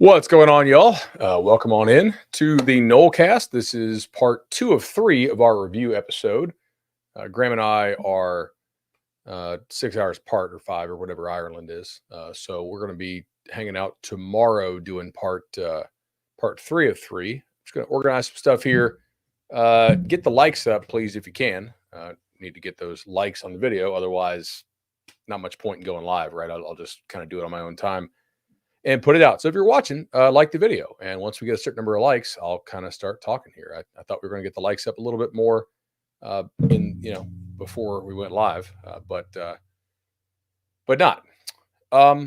What's going on, y'all? Welcome on in to the Noelcast. This is part 2 of 3 of our review episode. Graham and I are 6 hours apart, or 5, or whatever Ireland is. So we're going to be hanging out tomorrow doing part 3 of 3. Just going to organize some stuff here. Get the likes up, please, if you can. Need to get those likes on the video. Otherwise, not much point in going live, right? I'll just kind of do it on my own time and put it out. So if you're watching, like the video. And once we get a certain number of likes, I'll kind of start talking here. I thought we were going to get the likes up a little bit more before we went live, but not. All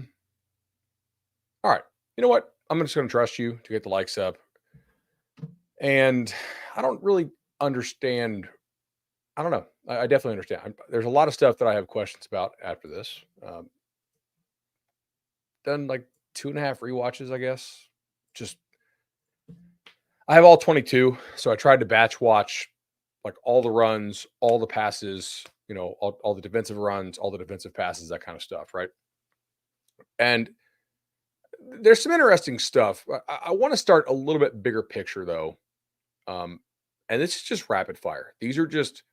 right. You know what? I'm just going to trust you to get the likes up. And I don't really understand. I don't know. I definitely understand. There's a lot of stuff that I have questions about after this. Done like 2.5 rewatches, I guess. Just I have all 22, so I tried to batch watch like all the runs, all the passes, all the defensive runs, all the defensive passes, that kind of stuff, right? And there's some interesting stuff. I want to start a little bit bigger picture though. And this is just rapid fire. These are just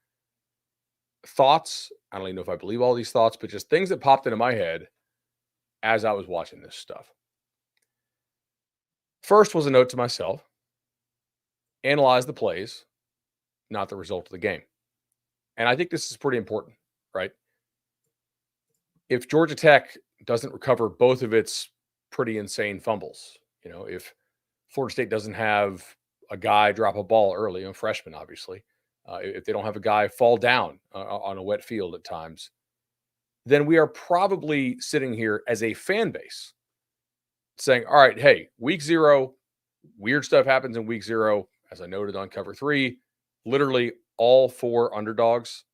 thoughts. I don't even know if I believe all these thoughts, but just things that popped into my head as I was watching this stuff. First was a note to myself: analyze the plays, not the result of the game. And I think this is pretty important, right? If Georgia Tech doesn't recover both of its pretty insane fumbles, if Florida State doesn't have a guy drop a ball early, a freshman, obviously, if they don't have a guy fall down on a wet field at times, then we are probably sitting here as a fan base saying, all right, hey, week 0, weird stuff happens in week 0. As I noted on cover 3, literally all 4 underdogs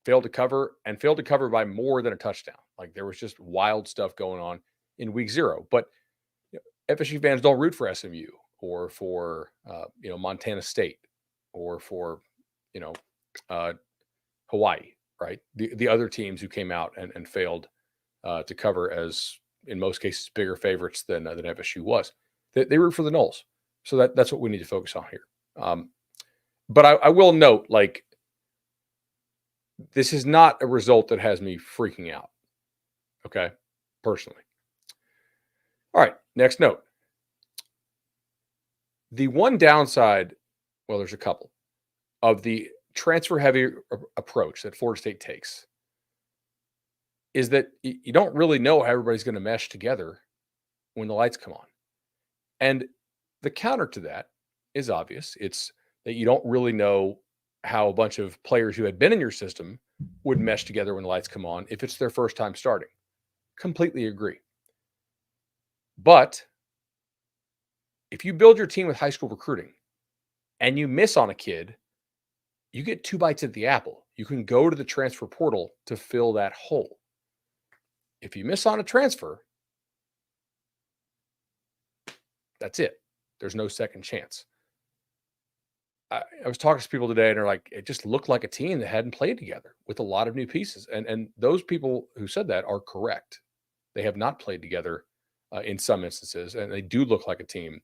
failed to cover by more than a touchdown. Like, there was just wild stuff going on in week 0. But FSU fans don't root for SMU or for Montana State or for Hawaii, right? The other teams who came out and failed to cover, as in most cases bigger favorites than FSU was. They root for the Noles. So that's what we need to focus on here. But I will note, like, this is not a result that has me freaking out. Okay. Personally. All right. Next note. The one downside, well, there's a couple, of the transfer heavy approach that Florida State takes is that you don't really know how everybody's going to mesh together when the lights come on. And the counter to that is obvious. It's that you don't really know how a bunch of players who had been in your system would mesh together when the lights come on if it's their first time starting. Completely agree. But if you build your team with high school recruiting and you miss on a kid, you get 2 bites at the apple. You can go to the transfer portal to fill that hole. If you miss on a transfer, that's it. There's no second chance. I was talking to people today, and they're like, it just looked like a team that hadn't played together with a lot of new pieces. And those people who said that are correct. They have not played together in some instances, and they do look like a team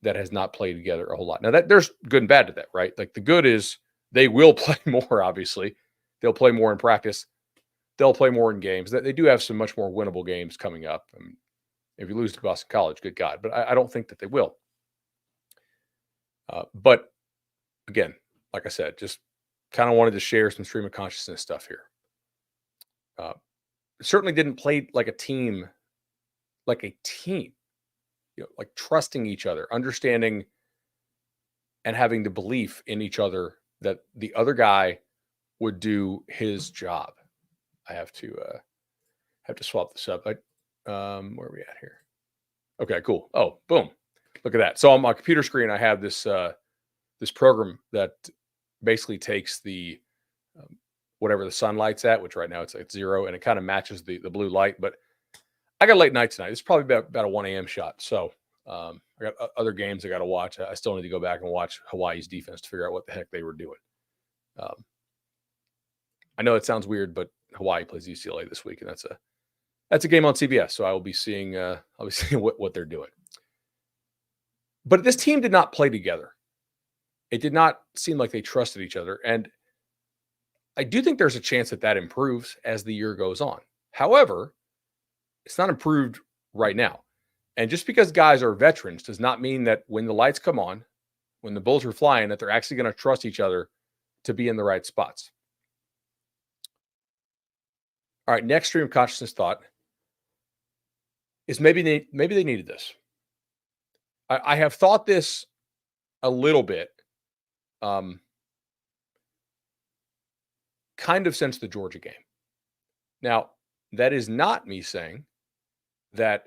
that has not played together a whole lot. Now, that there's good and bad to that, right? Like, the good is they will play more, obviously. They'll play more in practice. They'll play more in games. They do have some much more winnable games coming up. I mean, if you lose to Boston College, good God. But I don't think that they will. But again, like I said, just kind of wanted to share some stream of consciousness stuff here. Certainly didn't play like a team, like trusting each other, understanding and having the belief in each other that the other guy would do his job. I have to swap this up. Where are we at here? Okay, cool. Oh, boom. Look at that. So on my computer screen, I have this program that basically takes the whatever the sunlight's at, which right now it's at 0, and it kind of matches the blue light. But I got a late night tonight. It's probably about a 1 a.m. shot. So I got other games I got to watch. I still need to go back and watch Hawaii's defense to figure out what the heck they were doing. I know it sounds weird, but Hawaii plays UCLA this week, and that's a game on CBS. So I will be seeing what they're doing. But this team did not play together. It did not seem like they trusted each other. And I do think there's a chance that that improves as the year goes on. However, it's not improved right now. And just because guys are veterans does not mean that when the lights come on, when the bullets are flying, that they're actually going to trust each other to be in the right spots. All right, next stream of consciousness thought is maybe they needed this. I have thought this a little bit, kind of since the Georgia game. Now, that is not me saying that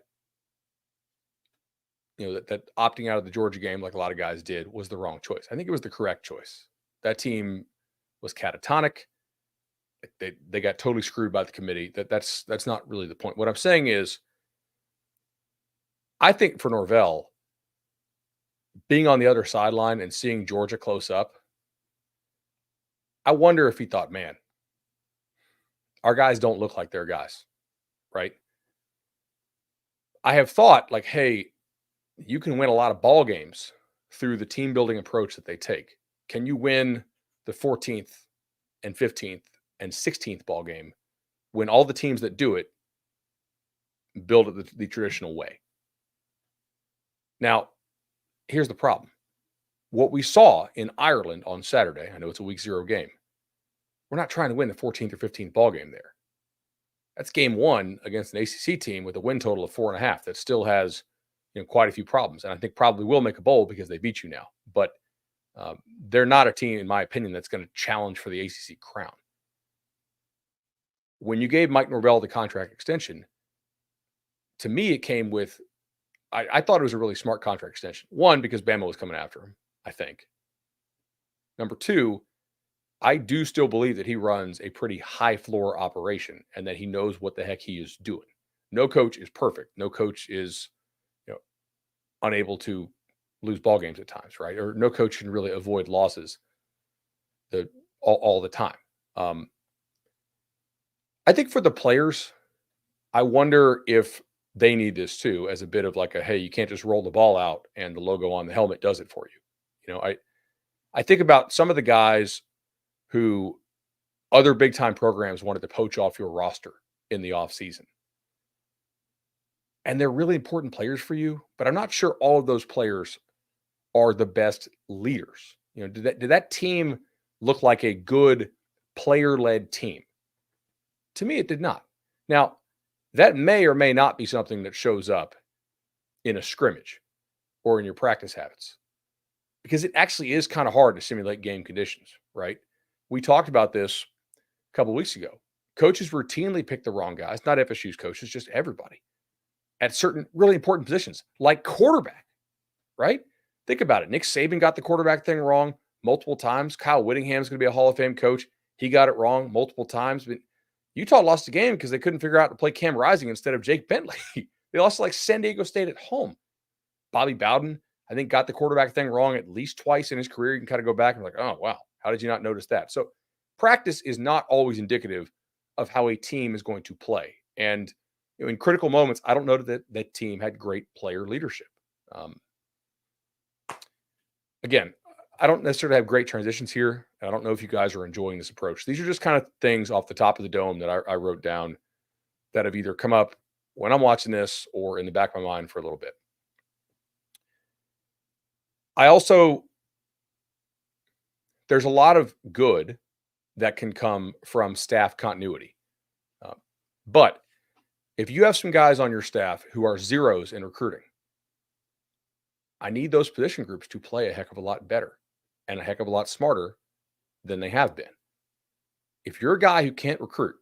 that opting out of the Georgia game, like a lot of guys did, was the wrong choice. I think it was the correct choice. That team was catatonic. They got totally screwed by the committee. That's not really the point. What I'm saying is, I think for Norvell, being on the other sideline and seeing Georgia close up, I wonder if he thought, man, our guys don't look like their guys, right? I have thought like, hey, you can win a lot of ball games through the team building approach that they take. Can you win the 14th and 15th and 16th ball game when all the teams that do it build it the traditional way? Now, here's the problem. What we saw in Ireland on Saturday, I know it's a week 0 game. We're not trying to win the 14th or 15th ball game there. That's game 1 against an ACC team with a win total of 4.5 that still has quite a few problems, and I think probably will make a bowl because they beat you now. But they're not a team, in my opinion, that's going to challenge for the ACC crown. When you gave Mike Norvell the contract extension, to me, it came with, I thought it was a really smart contract extension. One, because Bama was coming after him, I think. Number two, I do still believe that he runs a pretty high floor operation and that he knows what the heck he is doing. No coach is perfect. No coach is unable to lose ball games at times, right? Or no coach can really avoid losses all the time. I think for the players, I wonder if they need this too, as a bit of like hey, you can't just roll the ball out and the logo on the helmet does it for you. I think about some of the guys who other big time programs wanted to poach off your roster in the offseason. And they're really important players for you, but I'm not sure all of those players are the best leaders. Did that team look like a good player-led team? To me, it did not. Now, that may or may not be something that shows up in a scrimmage or in your practice habits, because it actually is kind of hard to simulate game conditions, right? We talked about this a couple of weeks ago. Coaches routinely pick the wrong guys, not FSU's coaches, just everybody, at certain really important positions, like quarterback, right? Think about it. Nick Saban got the quarterback thing wrong multiple times. Kyle Whittingham's going to be a Hall of Fame coach. He got it wrong multiple times. But Utah lost the game because they couldn't figure out to play Cam Rising instead of Jake Bentley. They lost like San Diego State at home. Bobby Bowden, I think, got the quarterback thing wrong at least twice in his career. You can kind of go back and be like, oh, wow, how did you not notice that? So practice is not always indicative of how a team is going to play. And in critical moments, I don't know that team had great player leadership. Again, I don't necessarily have great transitions here. I don't know if you guys are enjoying this approach. These are just kind of things off the top of the dome that I wrote down that have either come up when I'm watching this or in the back of my mind for a little bit. There's a lot of good that can come from staff continuity. But if you have some guys on your staff who are zeros in recruiting, I need those position groups to play a heck of a lot better and a heck of a lot smarter than they have been. If you're a guy who can't recruit,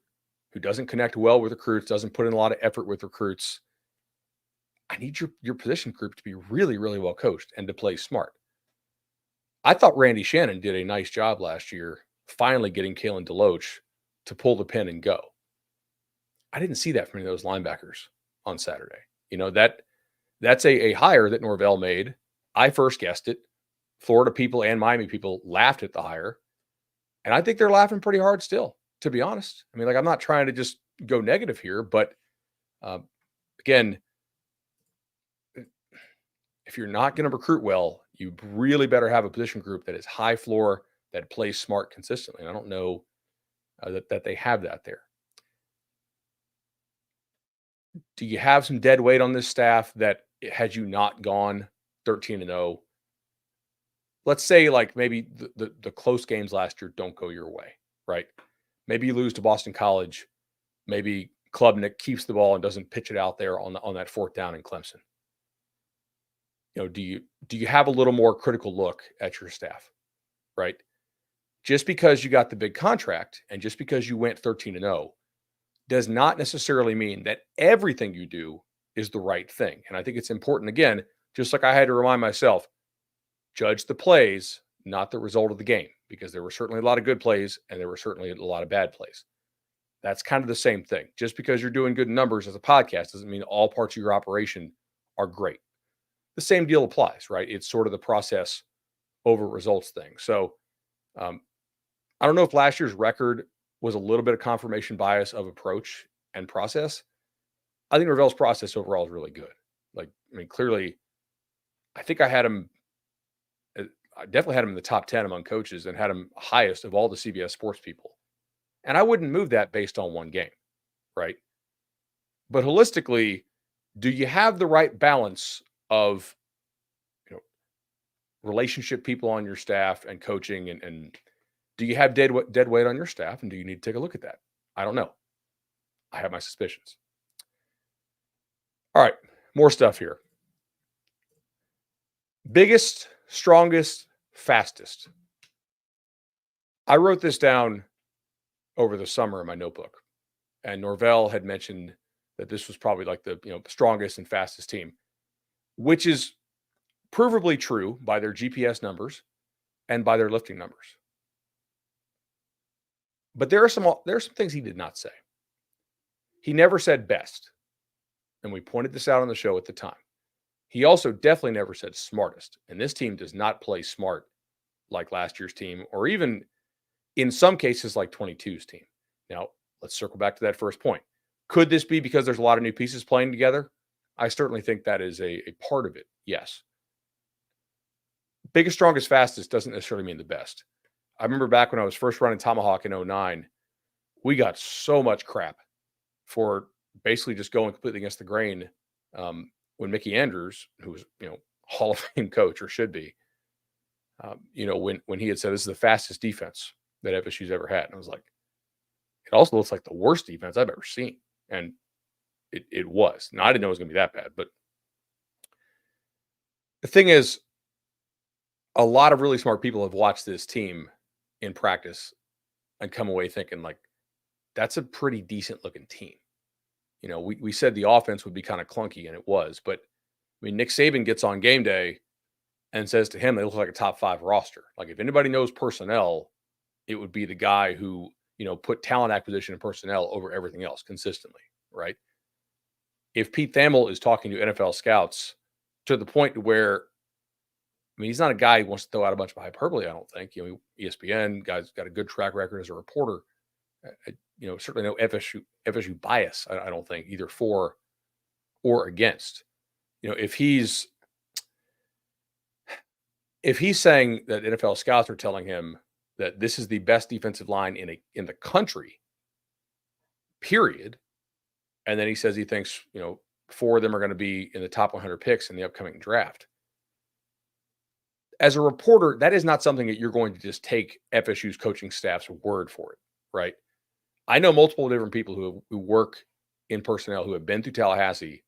who doesn't connect well with recruits, doesn't put in a lot of effort with recruits, I need your position group to be really, really well coached and to play smart. I thought Randy Shannon did a nice job last year, finally getting Kalen DeLoach to pull the pin and go. I didn't see that from any of those linebackers on Saturday. That's a hire that Norvell made. I first guessed it. Florida people and Miami people laughed at the hire. And I think they're laughing pretty hard still, to be honest. I mean, I'm not trying to just go negative here, but again, if you're not going to recruit well, you really better have a position group that is high floor, that plays smart consistently. And I don't know that they have that there. Do you have some dead weight on this staff that had you not gone 13-0? Let's say like maybe the close games last year don't go your way, right? Maybe you lose to Boston College. Maybe Klubnik keeps the ball and doesn't pitch it out there on that fourth down in Clemson. Do you have a little more critical look at your staff, right? Just because you got the big contract and just because you went 13-0 does not necessarily mean that everything you do is the right thing. And I think it's important, again, just like I had to remind myself, judge the plays, not the result of the game, because there were certainly a lot of good plays and there were certainly a lot of bad plays. That's kind of the same thing. Just because you're doing good numbers as a podcast doesn't mean all parts of your operation are great. The same deal applies, right? It's sort of the process over results thing. So I don't know if last year's record was a little bit of confirmation bias of approach and process. I think Ravel's process overall is really good. Clearly, I think I definitely had him in the top 10 among coaches and had him highest of all the CBS sports people. And I wouldn't move that based on one game, right? But holistically, do you have the right balance of relationship people on your staff and coaching, and do you have dead weight on your staff, and do you need to take a look at that? I don't know. I have my suspicions. All right, more stuff here. Biggest, strongest, fastest. I wrote this down over the summer in my notebook, and Norvell had mentioned that this was probably like the strongest and fastest team, which is provably true by their GPS numbers and by their lifting numbers. But there are some things he did not say. He never said best, and we pointed this out on the show at the time. He also definitely never said smartest, and this team does not play smart like last year's team, or even in some cases like 22's team. Now, let's circle back to that first point. Could this be because there's a lot of new pieces playing together? I certainly think that is a part of it, yes. Biggest, strongest, fastest doesn't necessarily mean the best. I remember back when I was first running Tomahawk in 2009, we got so much crap for basically just going completely against the grain when Mickey Andrews, who was, Hall of Fame coach or should be, when he had said this is the fastest defense that FSU's ever had. And I was like, it also looks like the worst defense I've ever seen. And it was. Now, I didn't know it was going to be that bad, but the thing is, a lot of really smart people have watched this team in practice and come away thinking like, that's a pretty decent looking team. We said the offense would be kind of clunky, and it was, but Nick Saban gets on game day and says to him, they look like a top 5 roster. Like, if anybody knows personnel, it would be the guy who, put talent acquisition and personnel over everything else consistently, right? If Pete Thamel is talking to NFL scouts to the point where, he's not a guy who wants to throw out a bunch of hyperbole, I don't think. ESPN guy's got a good track record as a reporter. Certainly no FSU bias, I don't think, either for or against. If he's saying that NFL scouts are telling him that this is the best defensive line in the country, period, and then he says he thinks 4 of them are going to be in the top 100 picks in the upcoming draft. As a reporter, that is not something that you're going to just take FSU's coaching staff's word for it, right? I know multiple different people who work in personnel who have been through Tallahassee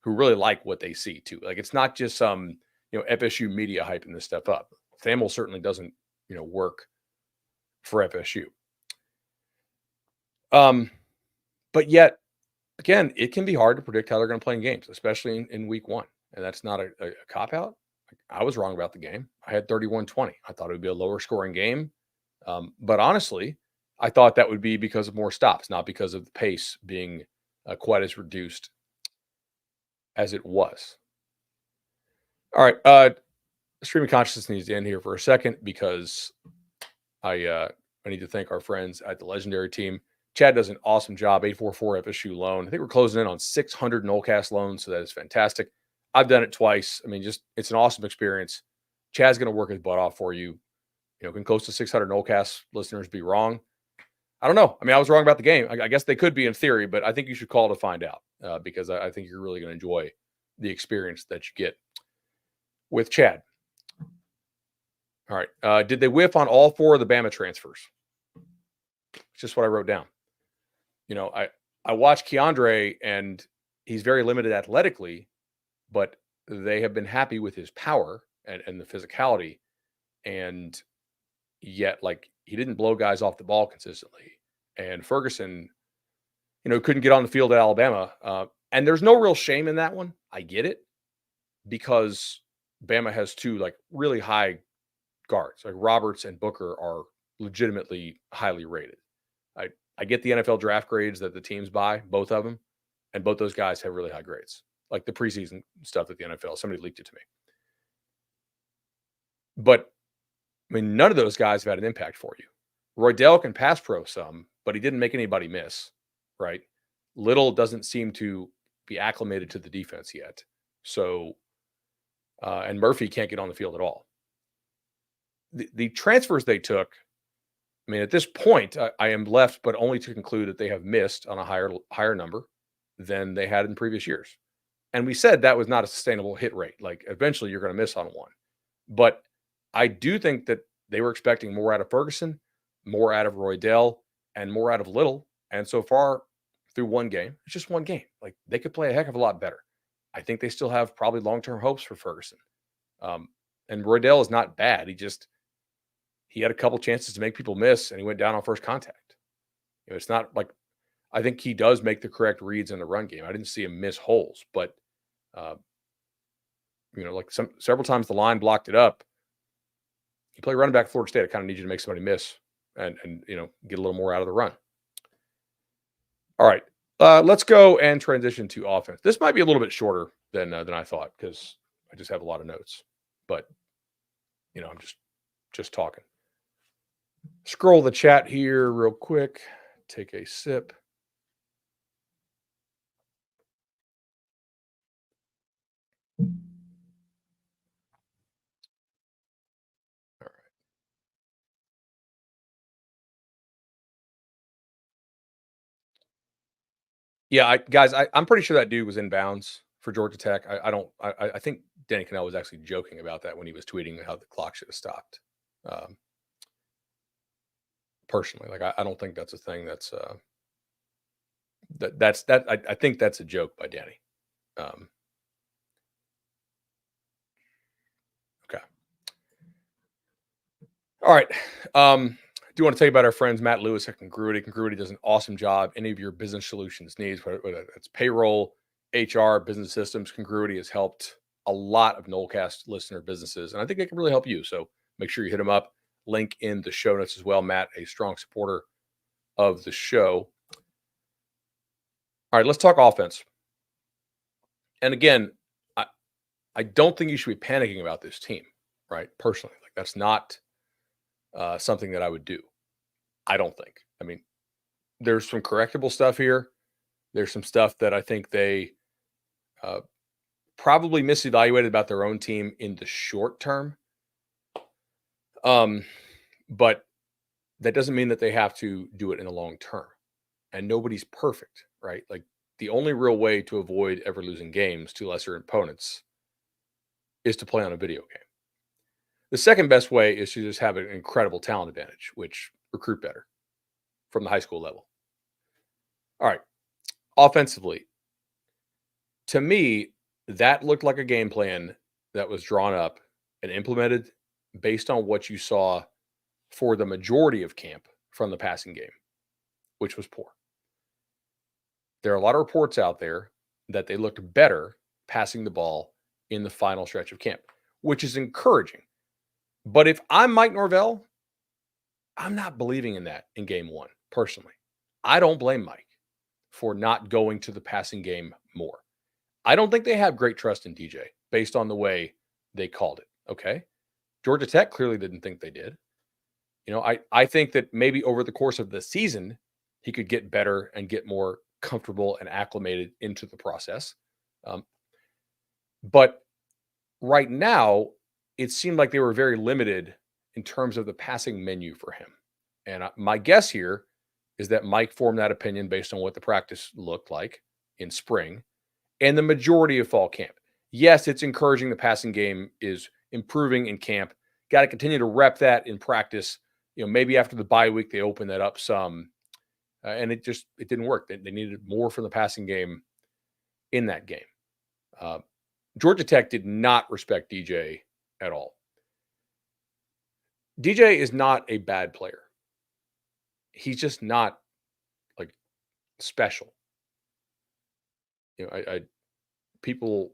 who really like what they see too. Like, it's not just some, FSU media hyping this stuff up. Thamel certainly doesn't, work for FSU. But yet, again, it can be hard to predict how they're going to play in games, especially in week 1. And that's not a cop-out. I was wrong about the game. I had 31-20. I thought it would be a lower scoring game. But honestly, I thought that would be because of more stops, not because of the pace being quite as reduced as it was. All right. Stream of consciousness needs to end here for a second because I need to thank our friends at the Legendary team. Chad does an awesome job. 844 FSU loan. I think we're closing in on 600 Nolecast loans, so that is fantastic. I've done it twice. I mean, just it's an awesome experience. Chad's going to work his butt off for you. Can close to 600 Nolecast listeners be wrong? I don't know. I mean, I was wrong about the game. I guess they could be in theory, but I think you should call to find out because I think you're really going to enjoy the experience that you get with Chad. All right. Did they whiff on all 4 of the Bama transfers? It's just what I wrote down. I watched Keandre, and he's very limited athletically, but they have been happy with his power and the physicality. And yet, he didn't blow guys off the ball consistently. And Ferguson, couldn't get on the field at Alabama. And there's no real shame in that one. I get it because Bama has 2 really high guards. Like Roberts and Booker are legitimately highly rated. I get the NFL draft grades that the teams buy, both of them, and both those guys have really high grades. Like the preseason stuff at the NFL. Somebody leaked it to me. But I mean, none of those guys have had an impact for you. Roydell can pass pro some, but he didn't make anybody miss, right? Little doesn't seem to be acclimated to the defense yet. So, and Murphy can't get on the field at all. The transfers they took, I mean, at this point, I am left, but only to conclude that they have missed on a higher number than they had in previous years. And we said that was not a sustainable hit rate. Like eventually you're going to miss on one. But I do think that they were expecting more out of Ferguson, more out of Roydell, and more out of Little. And so far through one game, it's just one game. Like they could play a heck of a lot better. I think they still have probably long-term hopes for Ferguson. And Roydell is not bad. He had a couple chances to make people miss, and he went down on first contact. It's not like I think he does make the correct reads in the run game. I didn't see him miss holes, but several times the line blocked it up. You play running back Florida State. I kind of need you to make somebody miss and get a little more out of the run. All right, let's go and transition to offense. This might be a little bit shorter than I thought because I just have a lot of notes, but I'm just talking. Scroll the chat here real quick. Take a sip. All right. Yeah, I'm pretty sure that dude was in bounds for Georgia Tech. I think Danny Cannell was actually joking about that when he was tweeting how the clock should have stopped. Personally, I don't think that's a thing that's I think that's a joke by Danny. Okay. All right. Do want to tell you about our friends Matt Lewis at Congruity. Congruity does an awesome job. Any of your business solutions needs, whether it's payroll, HR, business systems, Congruity has helped a lot of Nolecast listener businesses, and I think it can really help you. So make sure you hit them up. Link in the show notes as well. Matt, a strong supporter of the show. All right, let's talk offense. And again, I don't think you should be panicking about this team, right? Personally, that's not something that I would do. I don't think. I mean, there's some correctable stuff here. There's some stuff that I think they probably misevaluated about their own team in the short term. But that doesn't mean that they have to do it in the long term. And nobody's perfect, right? Like the only real way to avoid ever losing games to lesser opponents is to play on a video game. The second best way is to just have an incredible talent advantage, which recruit better from the high school level. All right. Offensively, to me, that looked like a game plan that was drawn up and implemented based on what you saw for the majority of camp from the passing game, which was poor. There are a lot of reports out there that they looked better passing the ball in the final stretch of camp, which is encouraging. But if I'm Mike Norvell, I'm not believing in that in game one, personally. I don't blame Mike for not going to the passing game more. I don't think they have great trust in DJ based on the way they called it. Okay. Georgia Tech clearly didn't think they did. I think that maybe over the course of the season, he could get better and get more comfortable and acclimated into the process. But right now, it seemed like they were very limited in terms of the passing menu for him. And my guess here is that Mike formed that opinion based on what the practice looked like in spring and the majority of fall camp. Yes, it's encouraging the passing game is improving in camp. Got to continue to rep that in practice. Maybe after the bye week, they open that up some. And it didn't work. They needed more from the passing game in that game. Georgia Tech did not respect DJ at all. DJ is not a bad player. He's just not like special. People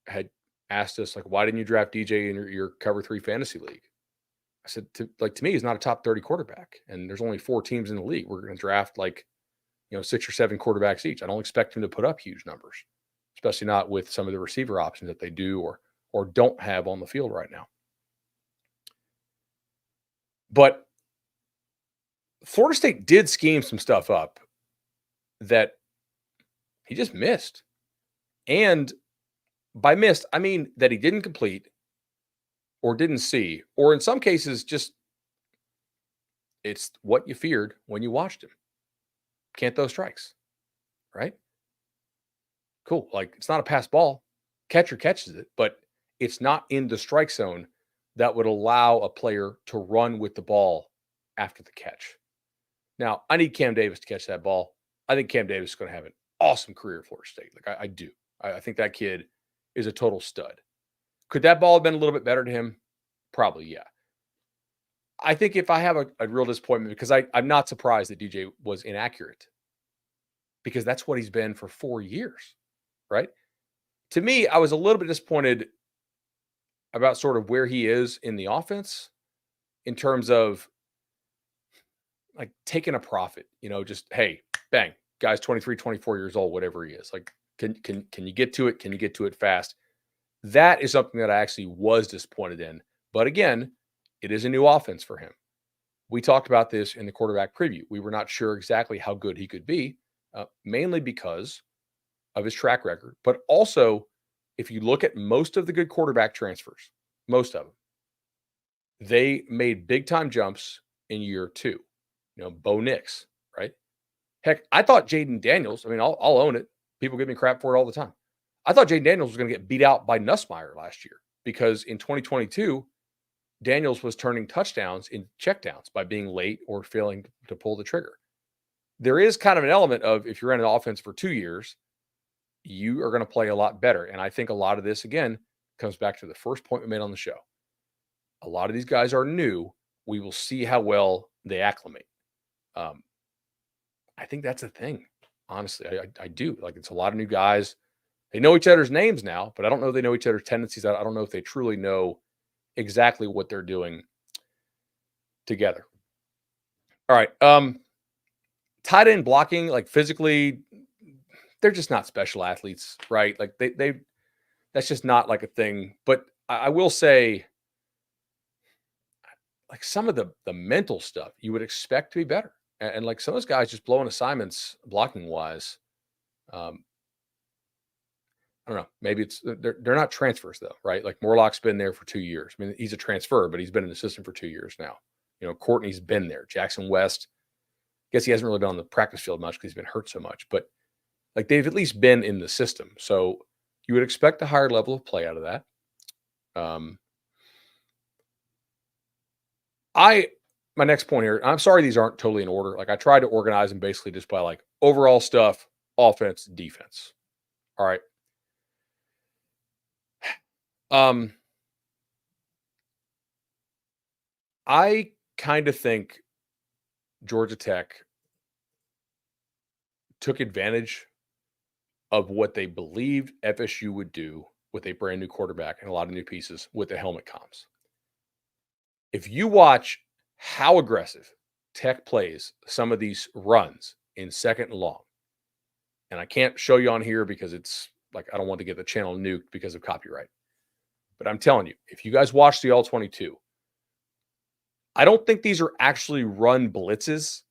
had asked us like, why didn't you draft DJ in your cover 3 fantasy league? I said, to me, he's not a top 30 quarterback, and there's only 4 teams in the league. We're going to draft 6 or 7 quarterbacks each. I don't expect him to put up huge numbers, especially not with some of the receiver options that they do or don't have on the field right now. But Florida State did scheme some stuff up that he just missed. And by missed, I mean that he didn't complete or didn't see, or in some cases, just it's what you feared when you watched him. Can't throw strikes, right? Cool. Like, it's not a pass ball. Catcher catches it, but it's not in the strike zone that would allow a player to run with the ball after the catch. Now, I need Cam Davis to catch that ball. I think Cam Davis is going to have an awesome career at Florida State. Like, I do. I think that kid is a total stud. Could that ball have been a little bit better to him? Probably, yeah. I think if I have a real disappointment, because I'm not surprised that DJ was inaccurate, because that's what he's been for 4 years, right? To me, I was a little bit disappointed about sort of where he is in the offense in terms of like taking a profit, just, hey, bang, guy's 23, 24 years old, whatever he is. Like, can you get to it? Can you get to it fast? That is something that I actually was disappointed in. But again, it is a new offense for him. We talked about this in the quarterback preview. We were not sure exactly how good he could be, mainly because of his track record. But also, if you look at most of the good quarterback transfers, most of them, they made big-time jumps in year 2. Bo Nix, right? Heck, I thought Jaden Daniels, I'll own it. People give me crap for it all the time. I thought Jaden Daniels was going to get beat out by Nussmeier last year because in 2022, Daniels was turning touchdowns in checkdowns by being late or failing to pull the trigger. There is kind of an element of, if you're in an offense for 2 years, you are going to play a lot better. And I think a lot of this, again, comes back to the first point we made on the show. A lot of these guys are new. We will see how well they acclimate. I think that's a thing. Honestly, I do. Like, it's a lot of new guys. They know each other's names now, but I don't know if they know each other's tendencies. I don't know if they truly know exactly what they're doing together. All right. Tight end blocking, like physically, they're just not special athletes, right? Like they that's just not like a thing. But I will say, like, some of the mental stuff you would expect to be better. And like some of those guys just blowing assignments blocking wise. I don't know. Maybe they're not transfers though, right? Like Morlock's been there for 2 years. He's a transfer, but he's been an assistant for 2 years now. Courtney's been there. Jackson West, guess he hasn't really been on the practice field much because he's been hurt so much, but like they've at least been in the system. So you would expect a higher level of play out of that. My next point here, I'm sorry these aren't totally in order. Like, I tried to organize them basically just by like overall stuff, offense, defense. All right. I kind of think Georgia Tech took advantage of what they believed FSU would do with a brand new quarterback and a lot of new pieces with the helmet comms. If you watch how aggressive Tech plays some of these runs in second and long, and I can't show you on here because it's like, I don't want to get the channel nuked because of copyright. But I'm telling you, if you guys watch the All-22, I don't think these are actually run blitzes,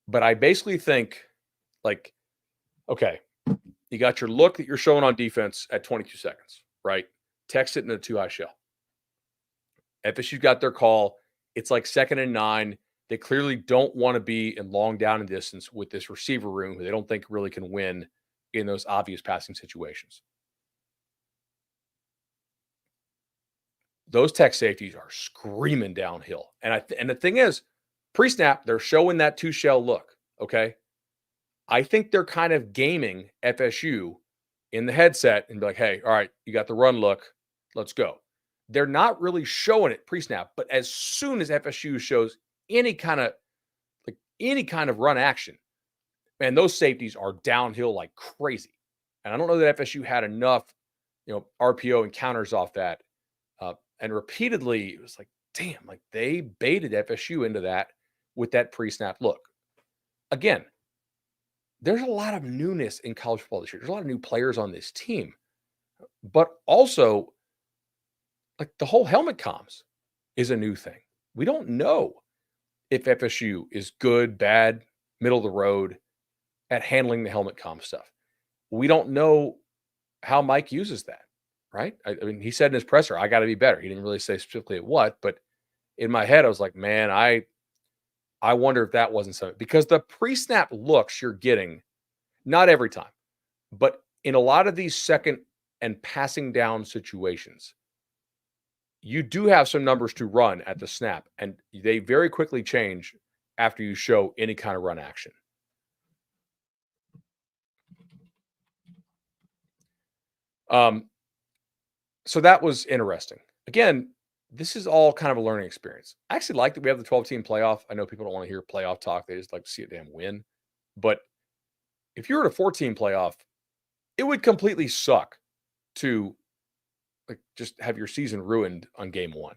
but I basically think, like, okay, you got your look that you're showing on defense at 22 seconds. right? Tech sitting in a 2 high shell. FSU got their call. It's like 2nd and 9. They clearly don't want to be in long down and distance with this receiver room who they don't think really can win in those obvious passing situations. Those Tech safeties are screaming downhill. And the thing is, pre-snap, they're showing that 2 shell look, okay? I think they're kind of gaming FSU in the headset and be like, hey, all right, you got the run look. Let's go. They're not really showing it pre-snap, but as soon as FSU shows any kind of run action, man, those safeties are downhill like crazy. And I don't know that FSU had enough, RPO and counters off that. And repeatedly, it was like, damn, like they baited FSU into that with that pre-snap look. Again, there's a lot of newness in college football this year. There's a lot of new players on this team, but also like the whole helmet comms is a new thing. We don't know if FSU is good, bad, middle of the road at handling the helmet comm stuff. We don't know how Mike uses that, right? I mean, he said in his presser, I got to be better. He didn't really say specifically at what, but in my head, I was like, man, I wonder if that wasn't something, because the pre-snap looks you're getting, not every time, but in a lot of these second and passing down situations, you do have some numbers to run at the snap, and they very quickly change after you show any kind of run action. So that was interesting. Again, this is all kind of a learning experience. I actually like that we have the 12-team playoff. I know people don't want to hear playoff talk. They just like to see a damn win. But if you're at a 14 playoff, it would completely suck to like just have your season ruined on game one.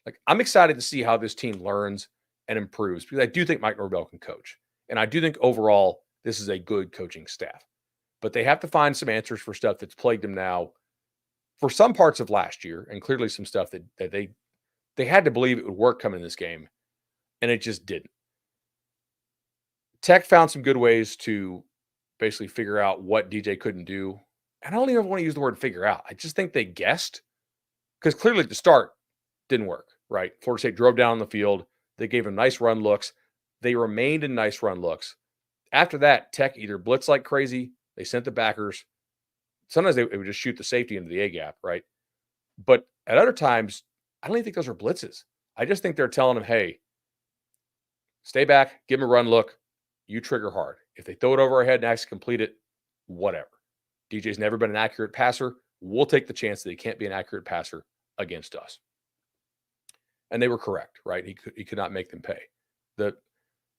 Like, I'm excited to see how this team learns and improves, because I do think Mike Norvell can coach. And I do think overall this is a good coaching staff. But they have to find some answers for stuff that's plagued them now for some parts of last year, and clearly some stuff that they had to believe it would work coming in this game, and it just didn't. Tech found some good ways to basically figure out what DJ couldn't do. And I don't even want to use the word figure out. I just think they guessed, because clearly at the start didn't work, right? Florida State drove down the field. They gave him nice run looks. They remained in nice run looks. After that, Tech either blitzed like crazy. They sent the backers. Sometimes they would just shoot the safety into the A gap, right? But at other times, I don't even think those are blitzes. I just think they're telling them, hey, stay back, give them a run look. You trigger hard. If they throw it over our head and actually complete it, whatever. DJ's never been an accurate passer. We'll take the chance that he can't be an accurate passer against us. And they were correct, right? He could not make them pay. The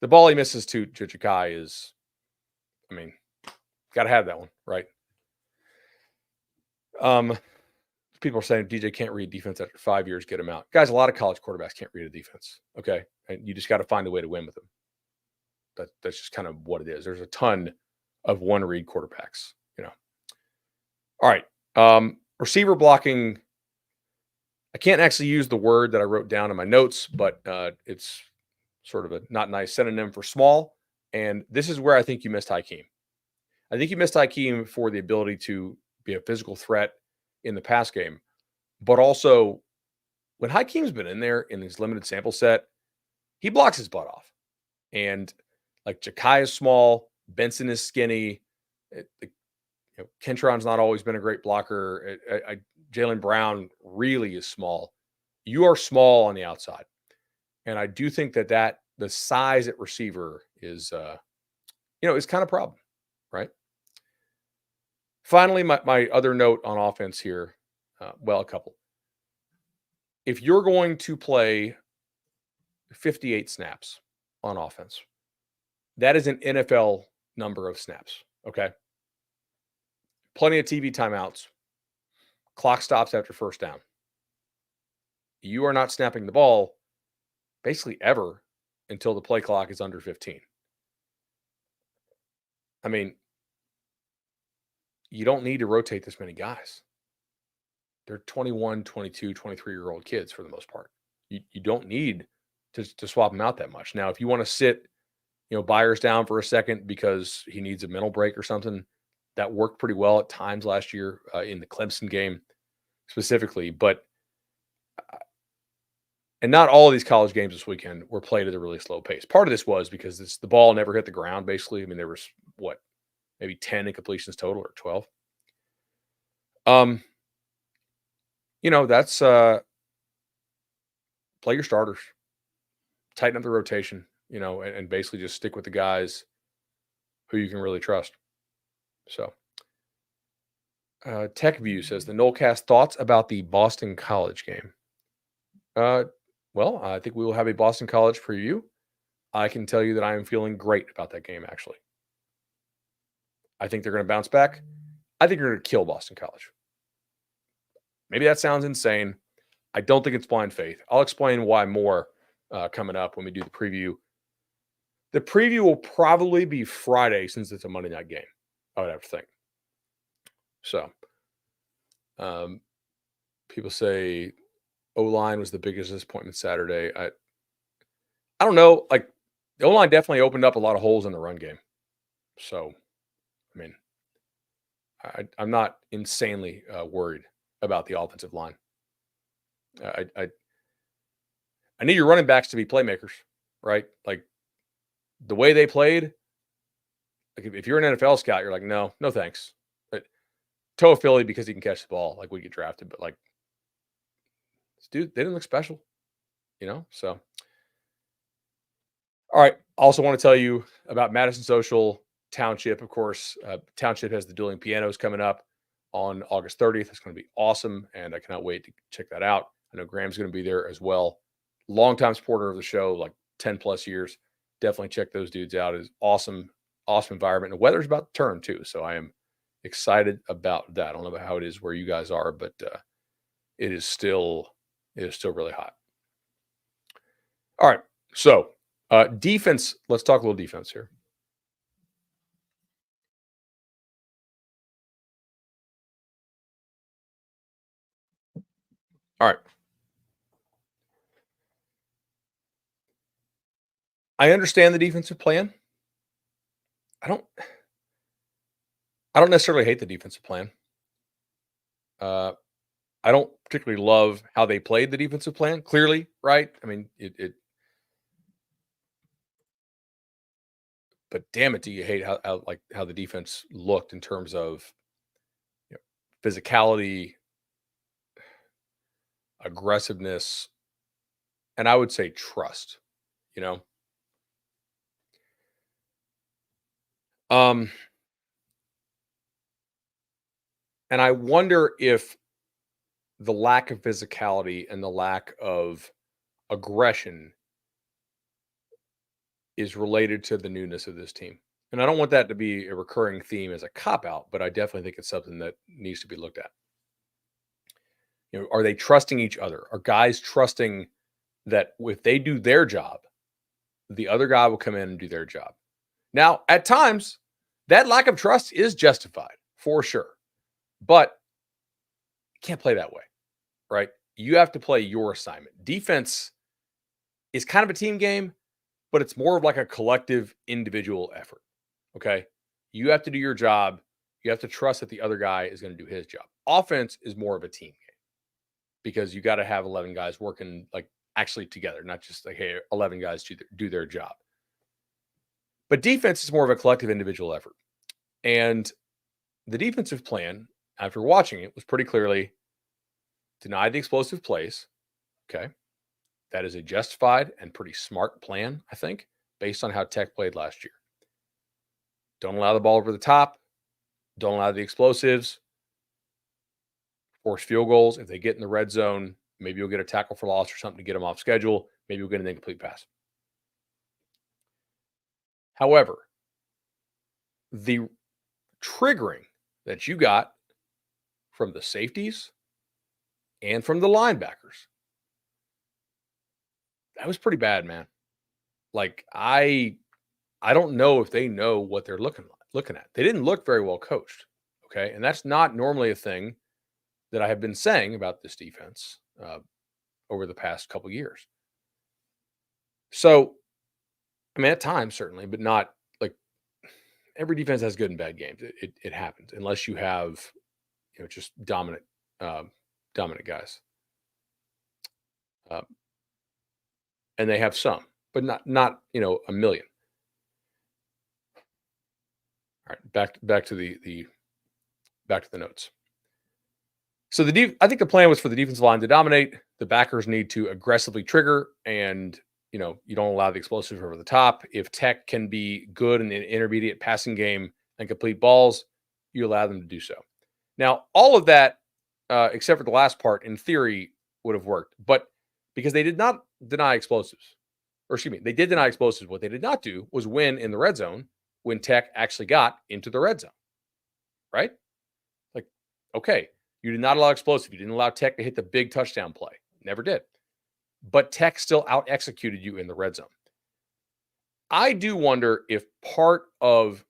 ball he misses to Jakai is, I mean, got to have that one, right? People are saying DJ can't read defense after 5 years, get him out. Guys, a lot of college quarterbacks can't read a defense, okay? And you just got to find a way to win with them. That's just kind of what it is. There's a ton of one-read quarterbacks, All right. Receiver blocking. I can't actually use the word that I wrote down in my notes, but it's sort of a not nice synonym for small. And this is where I think you missed Hakeem. I think you missed Hakeem for the ability to be a physical threat in the pass game. But also, when Hakeem's been in there in his limited sample set, he blocks his butt off. And like Jakai is small, Benson is skinny. Kentron's not always been a great blocker. Jalen Brown really is small. You are small on the outside. And I do think that the size at receiver is, is kind of a problem, right? Finally, my other note on offense here, a couple. If you're going to play 58 snaps on offense, that is an NFL number of snaps, okay? Plenty of TV timeouts. Clock stops after first down. You are not snapping the ball basically ever until the play clock is under 15. I mean, you don't need to rotate this many guys. They're 21, 22, 23-year-old kids for the most part. You don't need to swap them out that much. Now, if you want to sit, Byers down for a second because he needs a mental break or something, that worked pretty well at times last year in the Clemson game. specifically, but and not all of these college games this weekend were played at a really slow pace. Part of this was because the ball never hit the ground, basically. I mean, there was what, maybe 10 incompletions total or 12. Um, that's play your starters, tighten up the rotation, and basically just stick with the guys who you can really trust. So, Tech View says the Nolecast thoughts about the Boston College game. Uh, well, I think we will have a Boston College preview. I can tell you that I am feeling great about that game, actually. I think they're going to bounce back. I think they're going to kill Boston College. Maybe that sounds insane. I don't think it's blind faith. I'll explain why more coming up when we do the preview. The preview will probably be Friday since it's a Monday night game, I would have to think. So, people say O-line was the biggest disappointment Saturday. I don't know. Like, the O-line definitely opened up a lot of holes in the run game. So, I mean, I'm not insanely worried about the offensive line. I need your running backs to be playmakers, right? Like, the way they played, like if you're an NFL scout, you're like, no thanks. But Toa Philly because he can catch the ball, like we get drafted, but like, this dude, they didn't look special, So, all right. Also, want to tell you about Madison Social Township. Of course, Township has the dueling pianos coming up on August 30th. It's going to be awesome, and I cannot wait to check that out. I know Graham's going to be there as well. Longtime supporter of the show, like 10 plus years. Definitely check those dudes out. It's awesome, awesome environment. And the weather's about to turn too, so I am excited about that. I don't know about how it is where you guys are, but it is still really hot. All right, so defense. Let's talk a little defense here. All right. I understand the defensive plan. I don't necessarily hate the defensive plan. I don't particularly love how they played the defensive plan. Clearly, right? I mean, but damn it, do you hate how the defense looked in terms of physicality, aggressiveness, and I would say trust. You know, um, and I wonder if the lack of physicality and the lack of aggression is related to the newness of this team. And I don't want that to be a recurring theme as a cop out, but I definitely think it's something that needs to be looked at. Are they trusting each other? Are guys trusting that if they do their job, the other guy will come in and do their job? Now, at times, that lack of trust is justified for sure, but you can't play that way, right? You have to play your assignment. Defense is kind of a team game, but it's more of like a collective individual effort. Okay. You have to do your job. You have to trust that the other guy is going to do his job. Offense is more of a team game because you got to have 11 guys working like actually together, not just like, hey, 11 guys do their job. But defense is more of a collective individual effort. And the defensive plan, after watching it, was pretty clearly deny the explosive plays. Okay. That is a justified and pretty smart plan, I think, based on how Tech played last year. Don't allow the ball over the top. Don't allow the explosives. Force field goals. If they get in the red zone, maybe you'll get a tackle for loss or something to get them off schedule. Maybe you'll get an incomplete pass. However, the triggering that you got from the safeties and from the linebackers, that was pretty bad, man. Like I don't know if they know what they're looking at. They didn't look very well coached. Okay. And that's not normally a thing that I have been saying about this defense over the past couple years. So, I mean, at times, certainly, but not like every defense has good and bad games. It happens unless you have, just dominant dominant guys. And they have some, but not a million. All right, back to the back to the notes. So I think the plan was for the defensive line to dominate. The backers need to aggressively trigger, and you don't allow the explosive over the top. If Tech can be good in an intermediate passing game and complete balls, you allow them to do so. Now, all of that, except for the last part, in theory, would have worked, but because they did not deny explosives, or excuse me, they did deny explosives. What they did not do was win in the red zone when Tech actually got into the red zone, right? Like, okay, you did not allow explosive. You didn't allow Tech to hit the big touchdown play. Never did. But Tech still out-executed you in the red zone. I do wonder if part of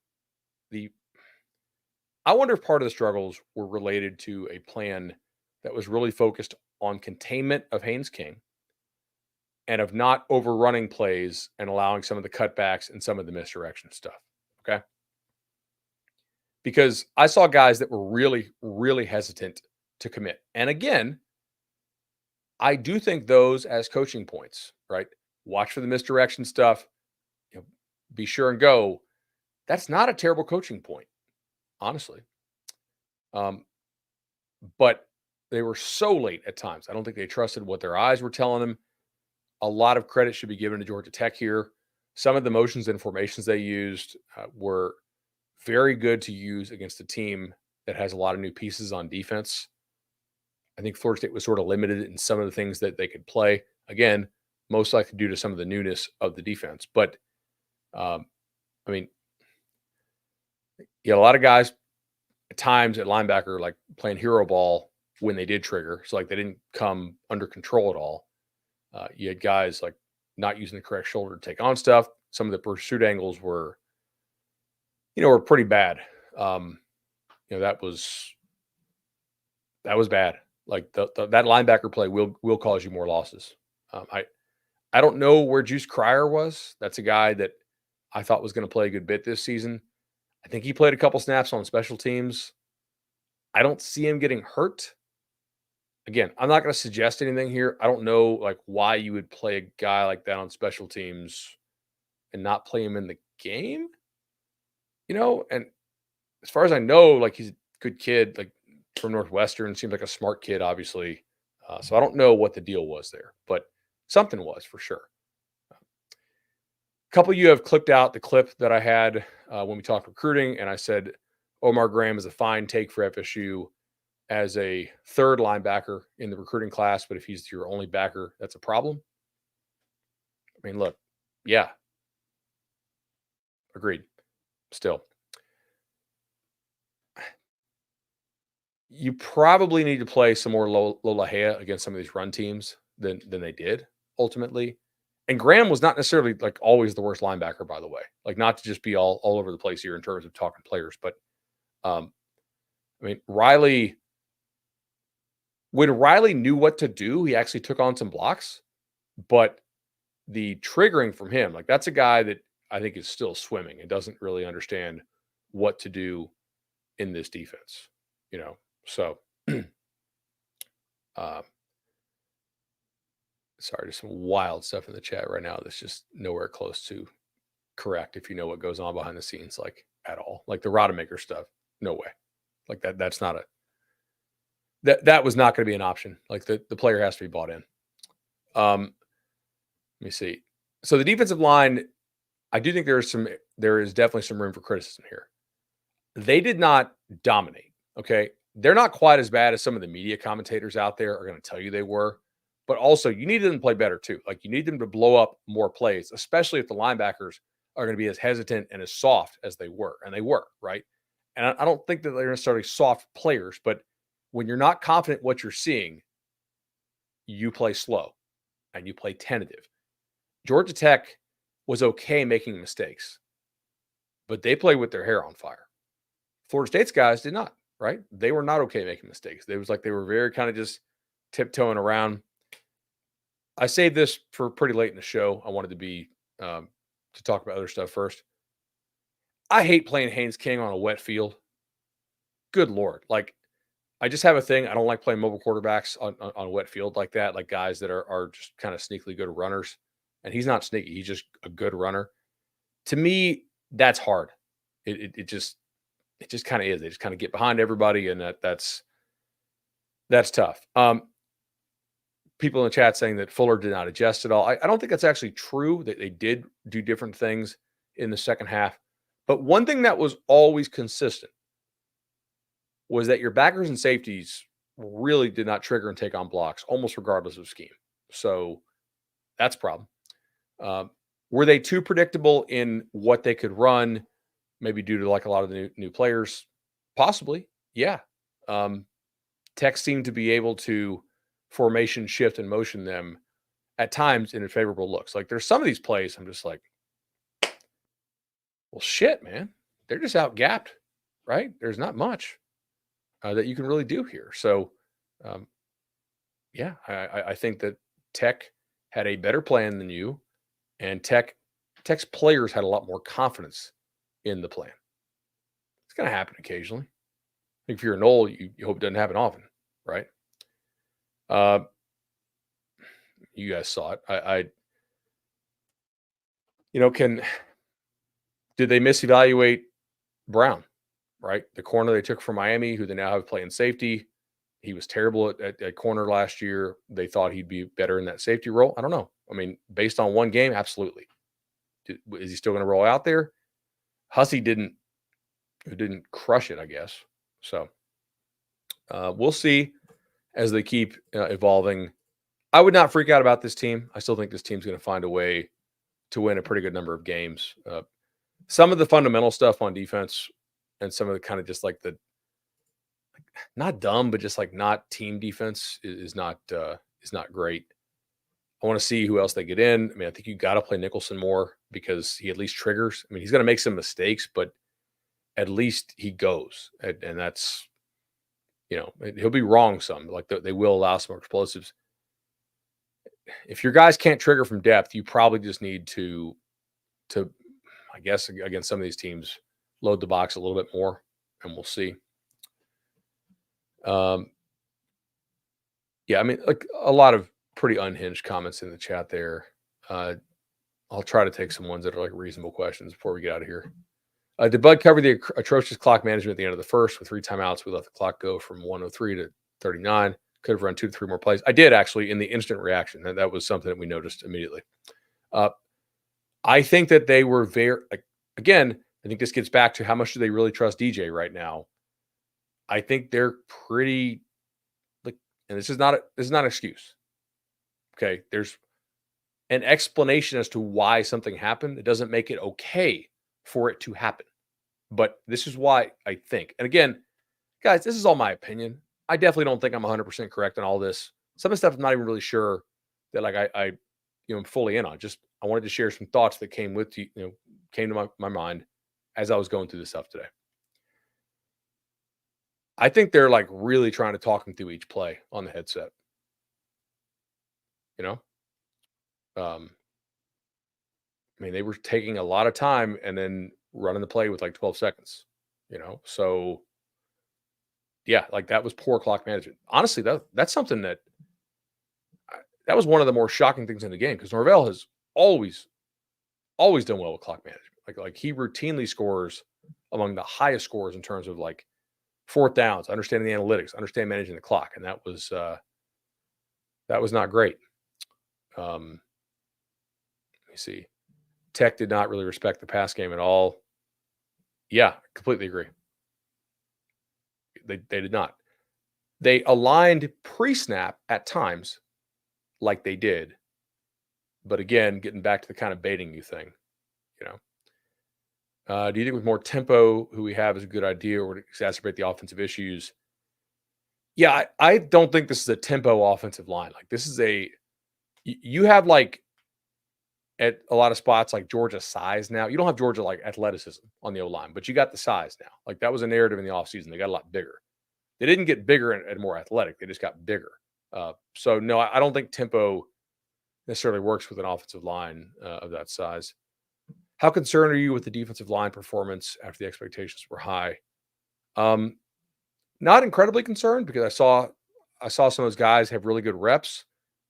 the struggles were related to a plan that was really focused on containment of Haynes King and of not overrunning plays and allowing some of the cutbacks and some of the misdirection stuff. Okay. Because I saw guys that were really, really hesitant to commit. And again, I do think those as coaching points, right? Watch for the misdirection stuff. Be sure and go. That's not a terrible coaching point, honestly. But they were so late at times. I don't think they trusted what their eyes were telling them. A lot of credit should be given to Georgia Tech here. Some of the motions and formations they used were very good to use against a team that has a lot of new pieces on defense. I think Florida State was sort of limited in some of the things that they could play. Again, most likely due to some of the newness of the defense. But, a lot of guys at times at linebacker, like playing hero ball when they did trigger. So, like, they didn't come under control at all. You had guys, like, not using the correct shoulder to take on stuff. Some of the pursuit angles were pretty bad. That was bad. Like that linebacker play will cause you more losses. I don't know where Juice Cryer was. That's a guy that I thought was going to play a good bit this season. I think he played a couple snaps on special teams. I don't see him getting hurt. Again, I'm not going to suggest anything here. I don't know like why you would play a guy like that on special teams and not play him in the game. And as far as I know, like he's a good kid, like from Northwestern, seems like a smart kid, obviously. So I don't know what the deal was there, but something was for sure. A couple of you have clipped out the clip that I had when we talked recruiting, and I said Omar Graham is a fine take for FSU as a third linebacker in the recruiting class, but if he's your only backer, that's a problem. I mean, look, yeah, agreed. Still, you probably need to play some more Lola Hea against some of these run teams than they did ultimately. And Graham was not necessarily like always the worst linebacker, by the way. Like not to just be all over the place here in terms of talking players, but Riley, when Riley knew what to do, he actually took on some blocks, but the triggering from him, like that's a guy that I think is still swimming and doesn't really understand what to do in this defense, So, sorry, there's some wild stuff in the chat right now that's just nowhere close to correct if you know what goes on behind the scenes, like at all. Like the Rodemaker stuff, no way. Like that's not that was not going to be an option. Like the player has to be bought in. Let me see. So the defensive line, I do think there is definitely some room for criticism here. They did not dominate. Okay. They're not quite as bad as some of the media commentators out there are going to tell you they were, but also you need them to play better too. Like you need them to blow up more plays, especially if the linebackers are going to be as hesitant and as soft as they were. And they were, right? And I don't think that they're necessarily soft players, but when you're not confident what you're seeing, you play slow and you play tentative. Georgia Tech was okay making mistakes, but they played with their hair on fire. Florida State's guys did not, right? They were not okay making mistakes. It was like they were very kind of just tiptoeing around. I saved this for pretty late in the show. I wanted to be to talk about other stuff first. I hate playing Haynes King on a wet field. Good Lord. Like, I just have a thing. I don't like playing mobile quarterbacks on a wet field like that, like guys that are just kind of sneakily good runners. And he's not sneaky. He's just a good runner. To me, that's hard. It just kind of is. They just kind of get behind everybody, and that's tough. People in the chat saying that Fuller did not adjust at all. I don't think that's actually true. That they did do different things in the second half. But one thing that was always consistent was that your backers and safeties really did not trigger and take on blocks, almost regardless of scheme. So that's a problem. Were they too predictable in what they could run? Maybe due to like a lot of the new players, possibly. Yeah. Tech seemed to be able to formation shift and motion them at times in favorable looks. Like there's some of these plays, I'm just like, well, shit, man. They're just out gapped, right? There's not much that you can really do here. So, yeah, I think that Tech had a better plan than you, and Tech's players had a lot more confidence in the plan. It's going to happen occasionally. I think if you're a Knoll, you hope it doesn't happen often, right? You guys saw it. Did they misevaluate Brown, right? The corner they took from Miami, who they now have playing safety. He was terrible at corner last year. They thought he'd be better in that safety role. I don't know. I mean, based on one game, absolutely. Is he still going to roll out there? Hussey didn't crush it, I guess. So we'll see as they keep evolving. I would not freak out about this team. I still think this team's going to find a way to win a pretty good number of games. Some of the fundamental stuff on defense and some of the kind of just like the not dumb, but just like not team defense is not great. I want to see who else they get in. I mean, I think you got to play Nicholson more because he at least triggers. I mean, he's going to make some mistakes, but at least he goes, and that's he'll be wrong some. Like they will allow some explosives. If your guys can't trigger from depth, you probably just need to I guess against some of these teams, load the box a little bit more, and we'll see. Yeah, I mean, like a lot of pretty unhinged comments in the chat there. I'll try to take some ones that are like reasonable questions before we get out of here. Did Bud cover the atrocious clock management at the end of the first with 3 timeouts? We let the clock go from 103 to 39. Could have run 2 to 3 more plays. I did actually in the instant reaction. That was something that we noticed immediately. I think that they were again, I think this gets back to how much do they really trust DJ right now. I think they're pretty and this is not an excuse. Okay, there's an explanation as to why something happened. It doesn't make it okay for it to happen. But this is why I think. And again, guys, this is all my opinion. I definitely don't think I'm 100% correct on all this. Some of the stuff I'm not even really sure that like I am fully in on. Just I wanted to share some thoughts that came to my mind as I was going through this stuff today. I think they're like really trying to talk him through each play on the headset. I mean, they were taking a lot of time and then running the play with like 12 seconds, So yeah, like that was poor clock management. Honestly, that's something that was one of the more shocking things in the game because Norvell has always done well with clock management. Like he routinely scores among the highest scores in terms of like fourth downs, understanding the analytics, understand managing the clock, and that was not great. Let me see. Tech did not really respect the pass game at all. Yeah, completely agree. They did not. They aligned pre-snap at times like they did. But again, getting back to the kind of baiting you thing, do you think with more tempo, who we have is a good idea or would exacerbate the offensive issues? Yeah, I don't think this is a tempo offensive line. Like this is you have like at a lot of spots like Georgia size now. You don't have Georgia like athleticism on the O-line, but you got the size now. Like that was a narrative in the offseason. They got a lot bigger. They didn't get bigger and more athletic. They just got bigger. So no, I don't think tempo necessarily works with an offensive line of that size. How concerned are you with the defensive line performance after the expectations were high? Not incredibly concerned because I saw some of those guys have really good reps.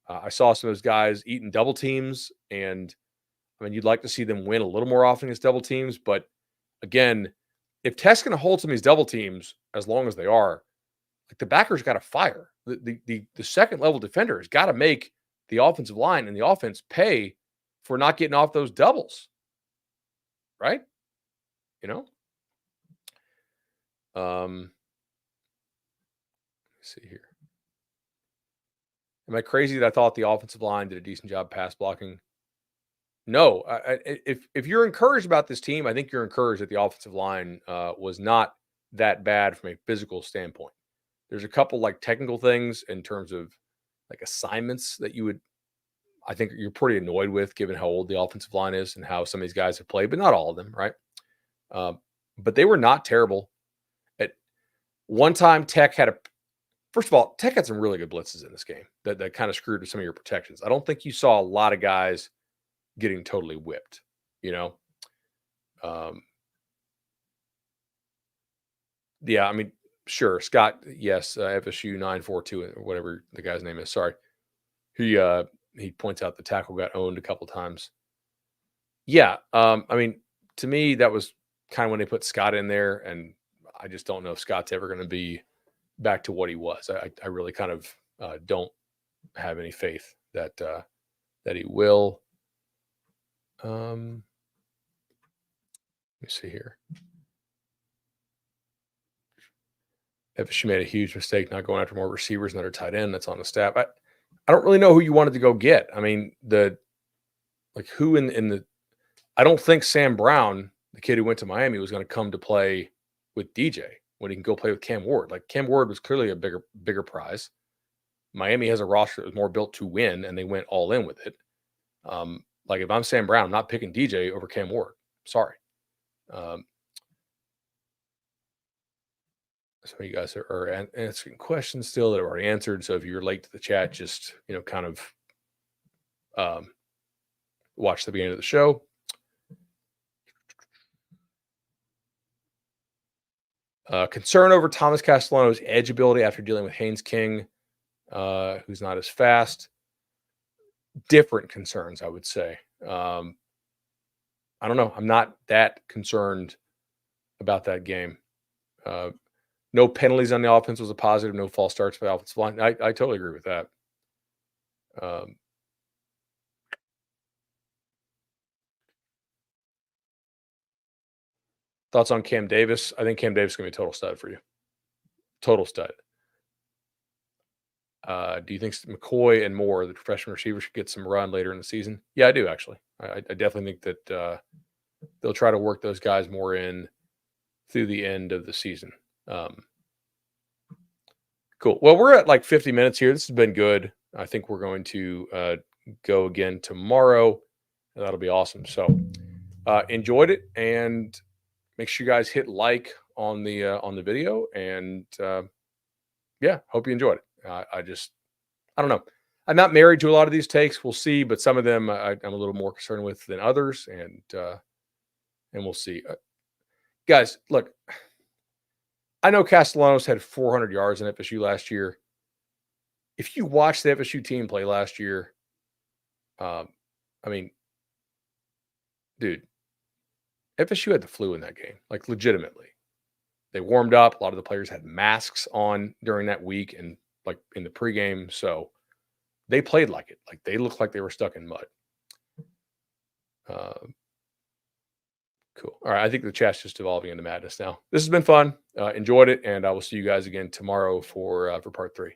I saw some of those guys eating double teams, and I mean, you'd like to see them win a little more often against double teams. But again, if Tech's going to hold some of these double teams as long as they are, like the backers got to fire. The second level defender has got to make the offensive line and the offense pay for not getting off those doubles, right? You know. Let's see here. Am I crazy that I thought the offensive line did a decent job pass blocking? No. If you're encouraged about this team, I think you're encouraged that the offensive line was not that bad from a physical standpoint. There's a couple like technical things in terms of like assignments that I think you're pretty annoyed with given how old the offensive line is and how some of these guys have played, but not all of them, right? But they were not terrible. At one time, First of all, Tech had some really good blitzes in this game that kind of screwed with some of your protections. I don't think you saw a lot of guys getting totally whipped, you know? Um, yeah, I mean, sure. Scott, yes, FSU 942 or whatever the guy's name is. Sorry. He points out the tackle got owned a couple times. Yeah, I mean, to me, that was kind of when they put Scott in there, and I just don't know if Scott's ever going to be back to what he was. I really kind of don't have any faith that he will. Let me see here. FSU made a huge mistake not going after more receivers than their tight end that's on the staff. I don't really know who you wanted to go get. I mean, who in the I don't think Sam Brown, the kid who went to Miami, was going to come to play with DJ when he can go play with Cam Ward. Like Cam Ward was clearly a bigger prize. Miami has a roster that was more built to win, and they went all in with it. Like if I'm Sam Brown, I'm not picking DJ over Cam Ward. Sorry. Some of you guys are asking questions still that are already answered. So if you're late to the chat, just kind of watch the beginning of the show. Concern over Thomas Castellano's edge ability after dealing with Haynes King, who's not as fast. Different concerns, I would say. I don't know. I'm not that concerned about that game. No penalties on the offense was a positive. No false starts for the offensive line. I totally agree with that. Thoughts on Cam Davis? I think Cam Davis is going to be a total stud for you. Total stud. Do you think McCoy and Moore, the freshman receiver, should get some run later in the season? Yeah, I do actually. I definitely think that they'll try to work those guys more in through the end of the season. Cool. Well, we're at like 50 minutes here. This has been good. I think we're going to go again tomorrow. That'll be awesome. So enjoyed it, and make sure you guys hit like on the video, and yeah, hope you enjoyed it. I don't know. I'm not married to a lot of these takes. We'll see, but some of them I'm a little more concerned with than others, and we'll see. Guys, look, I know Castellanos had 400 yards in FSU last year. If you watch the FSU team play last year, I mean, dude, FSU had the flu in that game, like legitimately. They warmed up. A lot of the players had masks on during that week and like in the pregame. So they played like it. Like they looked like they were stuck in mud. Cool. All right. I think the chat's just evolving into madness now. This has been fun. Enjoyed it. And I will see you guys again tomorrow for part 3.